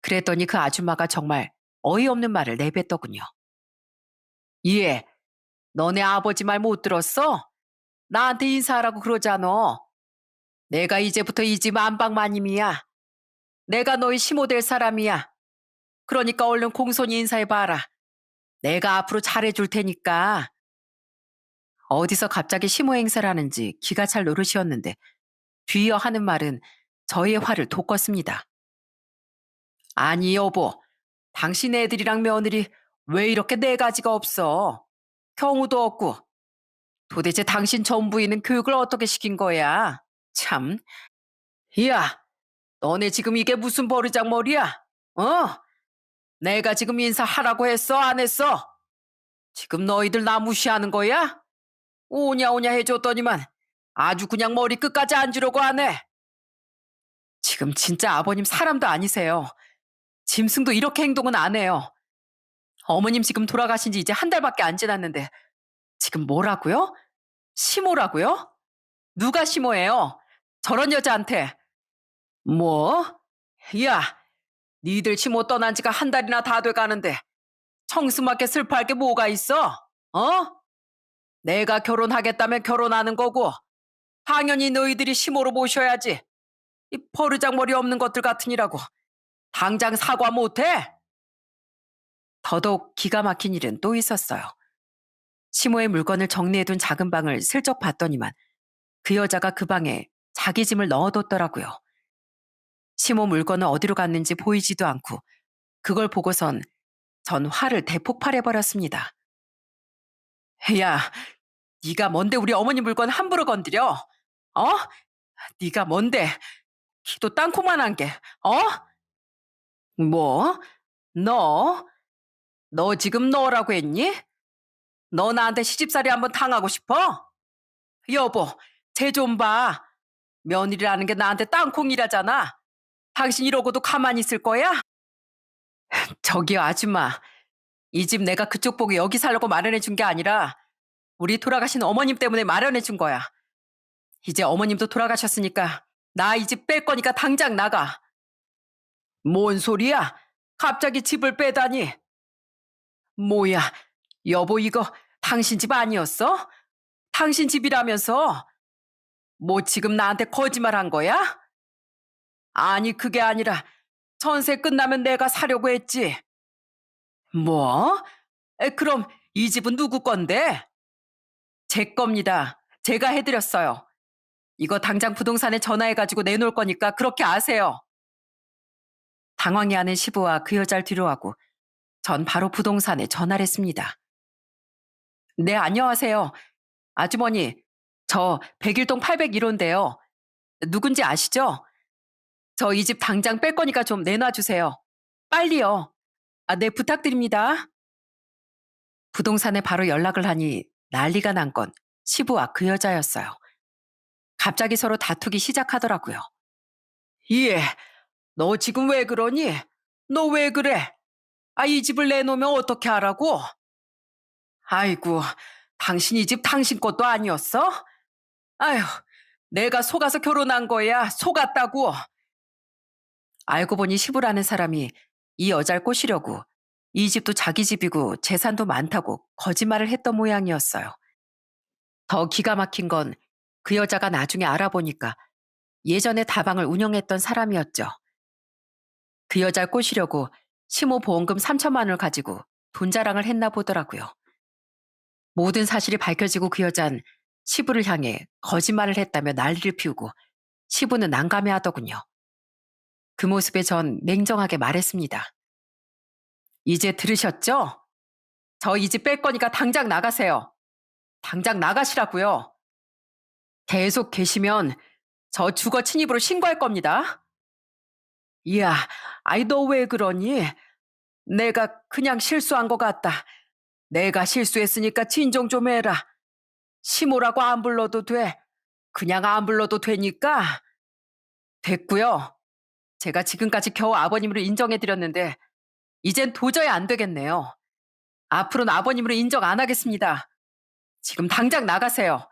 그랬더니 그 아줌마가 정말 어이없는 말을 내뱉더군요. 예, 너네 아버지 말 못 들었어? 나한테 인사하라고 그러잖아. 내가 이제부터 이 집 안방마님이야. 내가 너희 시모 될 사람이야. 그러니까 얼른 공손히 인사해봐라. 내가 앞으로 잘해줄 테니까. 어디서 갑자기 시모 행세를 하는지 기가 찰 노릇이었는데 뒤이어 하는 말은 저희의 화를 돋궜습니다. 아니 여보, 당신 애들이랑 며느리 왜 이렇게 네 가지가 없어? 경우도 없고 도대체 당신 전 부인은 교육을 어떻게 시킨 거야? 참. 야, 너네 지금 이게 무슨 버르장머리야? 어? 내가 지금 인사하라고 했어, 안 했어? 지금 너희들 나 무시하는 거야? 오냐 오냐 해줬더니만 아주 그냥 머리 끝까지 앉으려고 하네. 지금 진짜 아버님 사람도 아니세요. 짐승도 이렇게 행동은 안 해요. 어머님 지금 돌아가신 지 이제 한 달밖에 안 지났는데 지금 뭐라고요? 시모라고요? 누가 시모예요? 저런 여자한테. 뭐? 야, 니들 시모 떠난 지가 한 달이나 다 돼가는데 청스럽게 슬퍼할 게 뭐가 있어? 어? 내가 결혼하겠다면 결혼하는 거고 당연히 너희들이 시모로 모셔야지. 이 버르장머리 없는 것들 같으니라고. 당장 사과 못해? 더더욱 기가 막힌 일은 또 있었어요. 시모의 물건을 정리해둔 작은 방을 슬쩍 봤더니만 그 여자가 그 방에 자기 짐을 넣어뒀더라고요. 시모 물건은 어디로 갔는지 보이지도 않고 그걸 보고선 전 화를 대폭발해버렸습니다. 야, 네가 뭔데 우리 어머니 물건 함부로 건드려? 어? 네가 뭔데? 키도 땅콩만한 게, 어? 뭐? 너? 너 지금 너라고 했니? 너 나한테 시집살이 한번 당하고 싶어? 여보, 쟤 좀 봐. 며느리라는 게 나한테 땅콩이라잖아. 당신 이러고도 가만히 있을 거야? 저기요, 아줌마. 이 집 내가 그쪽 보고 여기 살려고 마련해 준 게 아니라 우리 돌아가신 어머님 때문에 마련해 준 거야. 이제 어머님도 돌아가셨으니까 나 이 집 뺄 거니까 당장 나가. 뭔 소리야? 갑자기 집을 빼다니. 뭐야, 여보 이거 당신 집 아니었어? 당신 집이라면서? 뭐 지금 나한테 거짓말한 거야? 아니 그게 아니라 전세 끝나면 내가 사려고 했지. 뭐? 그럼 이 집은 누구 건데? 제 겁니다. 제가 해드렸어요. 이거 당장 부동산에 전화해가지고 내놓을 거니까 그렇게 아세요. 당황해하는 시부와 그 여자를 뒤로하고 전 바로 부동산에 전화를 했습니다. 네, 안녕하세요. 아주머니, 저 백일동 801호인데요. 누군지 아시죠? 저 이 집 당장 뺄 거니까 좀 내놔 주세요. 빨리요. 아, 네, 부탁드립니다. 부동산에 바로 연락을 하니 난리가 난 건 시부와 그 여자였어요. 갑자기 서로 다투기 시작하더라고요. 예, 너 지금 왜 그러니? 너 왜 그래? 아, 이 집을 내놓으면 어떻게 하라고? 아이고, 당신 이 집 당신 것도 아니었어? 아휴, 내가 속아서 결혼한 거야. 속았다고. 알고 보니 시부라는 사람이 이 여자를 꼬시려고 이 집도 자기 집이고 재산도 많다고 거짓말을 했던 모양이었어요. 더 기가 막힌 건 그 여자가 나중에 알아보니까 예전에 다방을 운영했던 사람이었죠. 그 여자를 꼬시려고 시모 보험금 3천만 원을 가지고 돈 자랑을 했나 보더라고요. 모든 사실이 밝혀지고 그 여잔 시부를 향해 거짓말을 했다며 난리를 피우고 시부는 난감해하더군요. 그 모습에 전 냉정하게 말했습니다. 이제 들으셨죠? 저 이 집 뺄 거니까 당장 나가세요. 당장 나가시라고요. 계속 계시면 저 주거 침입으로 신고할 겁니다. 이야, 아이 너 왜 그러니? 내가 그냥 실수한 것 같다. 내가 실수했으니까 진정 좀 해라. 시모라고 안 불러도 돼. 그냥 안 불러도 되니까. 됐고요. 제가 지금까지 겨우 아버님으로 인정해드렸는데 이젠 도저히 안 되겠네요. 앞으로는 아버님으로 인정 안 하겠습니다. 지금 당장 나가세요.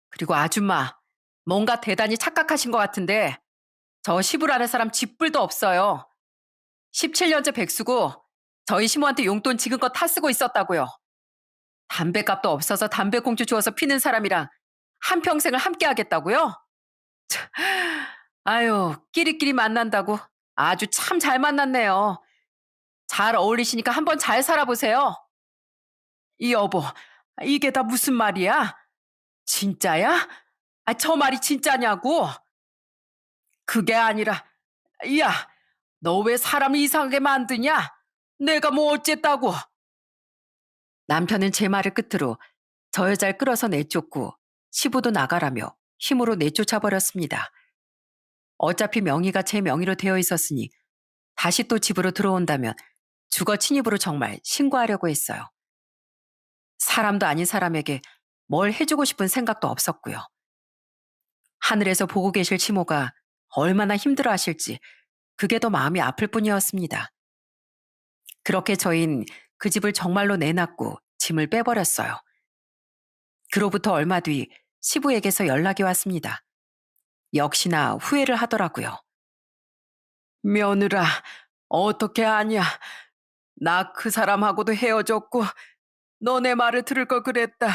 그리고 아줌마, 뭔가 대단히 착각하신 것 같은데 저 시부라는 사람 쥐뿔도 없어요. 17년째 백수고 저희 시모한테 용돈 지금껏 타 쓰고 있었다고요. 담배값도 없어서 담배꽁초 주워서 피는 사람이랑 한평생을 함께 하겠다고요? 아유, 끼리끼리 만난다고 아주 참 잘 만났네요. 잘 어울리시니까 한번 잘 살아보세요. 이 여보, 이게 다 무슨 말이야? 진짜야? 아, 저 말이 진짜냐고? 그게 아니라, 야, 너 왜 사람을 이상하게 만드냐? 내가 뭐 어쨌다고? 남편은 제 말을 끝으로 저 여자를 끌어서 내쫓고 시부도 나가라며 힘으로 내쫓아 버렸습니다. 어차피 명의가 제 명의로 되어 있었으니 다시 또 집으로 들어온다면 주거 침입으로 정말 신고하려고 했어요. 사람도 아닌 사람에게 뭘 해주고 싶은 생각도 없었고요. 하늘에서 보고 계실 시모가 얼마나 힘들어 하실지 그게 더 마음이 아플 뿐이었습니다. 그렇게 저흰 그 집을 정말로 내놨고 짐을 빼버렸어요. 그로부터 얼마 뒤 시부에게서 연락이 왔습니다. 역시나 후회를 하더라고요. 며느라, 어떻게 아냐. 나 그 사람하고도 헤어졌고 너네 말을 들을 걸 그랬다.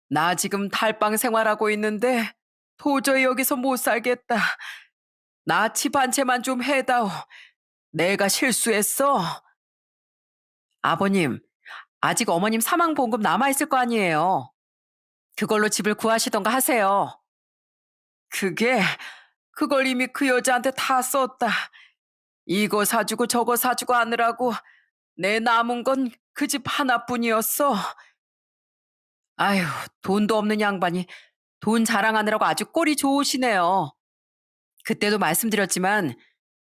나 지금 달방 생활하고 있는데 도저히 여기서 못 살겠다. 나 집 한 채만 좀 해다오. 내가 실수했어. 아버님, 아직 어머님 사망보험금 남아있을 거 아니에요. 그걸로 집을 구하시던가 하세요. 그게, 그걸 이미 그 여자한테 다 썼다. 이거 사주고 저거 사주고 하느라고 내 남은 건 그 집 하나뿐이었어. 아휴, 돈도 없는 양반이 돈 자랑하느라고 아주 꼴이 좋으시네요. 그때도 말씀드렸지만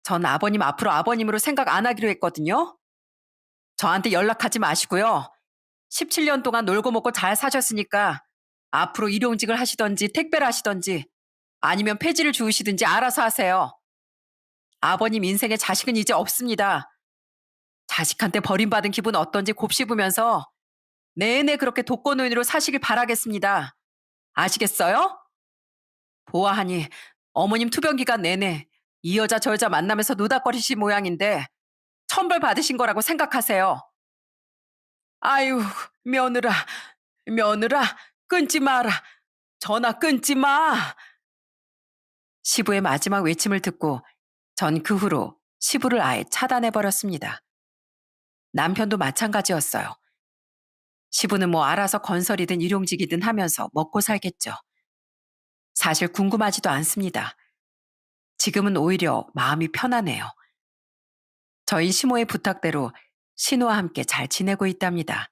전 아버님 앞으로 아버님으로 생각 안 하기로 했거든요. 저한테 연락하지 마시고요. 17년 동안 놀고 먹고 잘 사셨으니까 앞으로 일용직을 하시던지 택배를 하시던지 아니면 폐지를 주우시든지 알아서 하세요. 아버님 인생에 자식은 이제 없습니다. 자식한테 버림받은 기분 어떤지 곱씹으면서 내내 그렇게 독거노인으로 사시길 바라겠습니다. 아시겠어요? 보아하니 어머님 투병 기간 내내 이 여자 저 여자 만나면서 노닥거리신 모양인데 천벌 받으신 거라고 생각하세요. 아유, 며느라, 며느라, 끊지 마라. 전화 끊지 마. 시부의 마지막 외침을 듣고 전 그 후로 시부를 아예 차단해 버렸습니다. 남편도 마찬가지였어요. 시부는 뭐 알아서 건설이든 일용직이든 하면서 먹고 살겠죠. 사실 궁금하지도 않습니다. 지금은 오히려 마음이 편하네요. 저희 시모의 부탁대로 신우와 함께 잘 지내고 있답니다.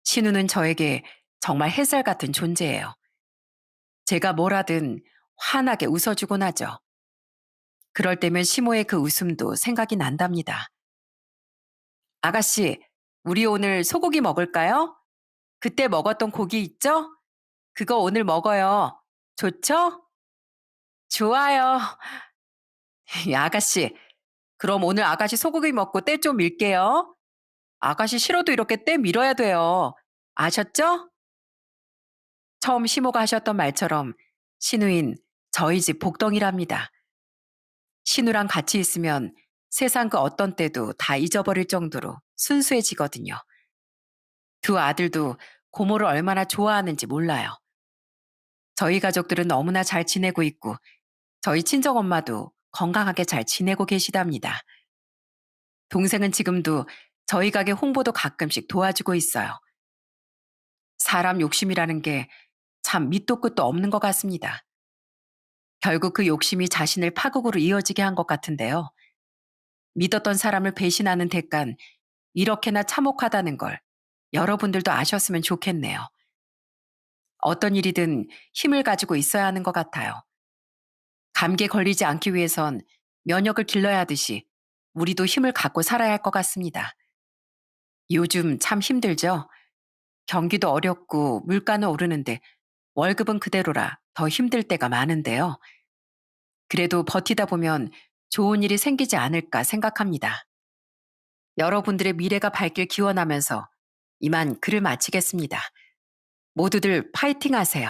신우는 저에게 정말 햇살 같은 존재예요. 제가 뭘 하든 환하게 웃어주곤 하죠. 그럴 때면 시모의 그 웃음도 생각이 난답니다. 아가씨, 우리 오늘 소고기 먹을까요? 그때 먹었던 고기 있죠? 그거 오늘 먹어요. 좋죠? 좋아요. 아가씨, 그럼 오늘 아가씨 소고기 먹고 때 좀 밀게요. 아가씨 싫어도 이렇게 때 밀어야 돼요. 아셨죠? 처음 시모가 하셨던 말처럼 신우인 저희 집 복덩이랍니다. 신우랑 같이 있으면 세상 그 어떤 때도 다 잊어버릴 정도로 순수해지거든요. 두 아들도 고모를 얼마나 좋아하는지 몰라요. 저희 가족들은 너무나 잘 지내고 있고 저희 친정엄마도 건강하게 잘 지내고 계시답니다. 동생은 지금도 저희 가게 홍보도 가끔씩 도와주고 있어요. 사람 욕심이라는 게 참 밑도 끝도 없는 것 같습니다. 결국 그 욕심이 자신을 파국으로 이어지게 한 것 같은데요. 믿었던 사람을 배신하는 대간 이렇게나 참혹하다는 걸 여러분들도 아셨으면 좋겠네요. 어떤 일이든 힘을 가지고 있어야 하는 것 같아요. 감기에 걸리지 않기 위해선 면역을 길러야 하듯이 우리도 힘을 갖고 살아야 할 것 같습니다. 요즘 참 힘들죠? 경기도 어렵고 물가는 오르는데 월급은 그대로라 더 힘들 때가 많은데요. 그래도 버티다 보면 좋은 일이 생기지 않을까 생각합니다. 여러분들의 미래가 밝길 기원하면서 이만 글을 마치겠습니다. 모두들 파이팅 하세요.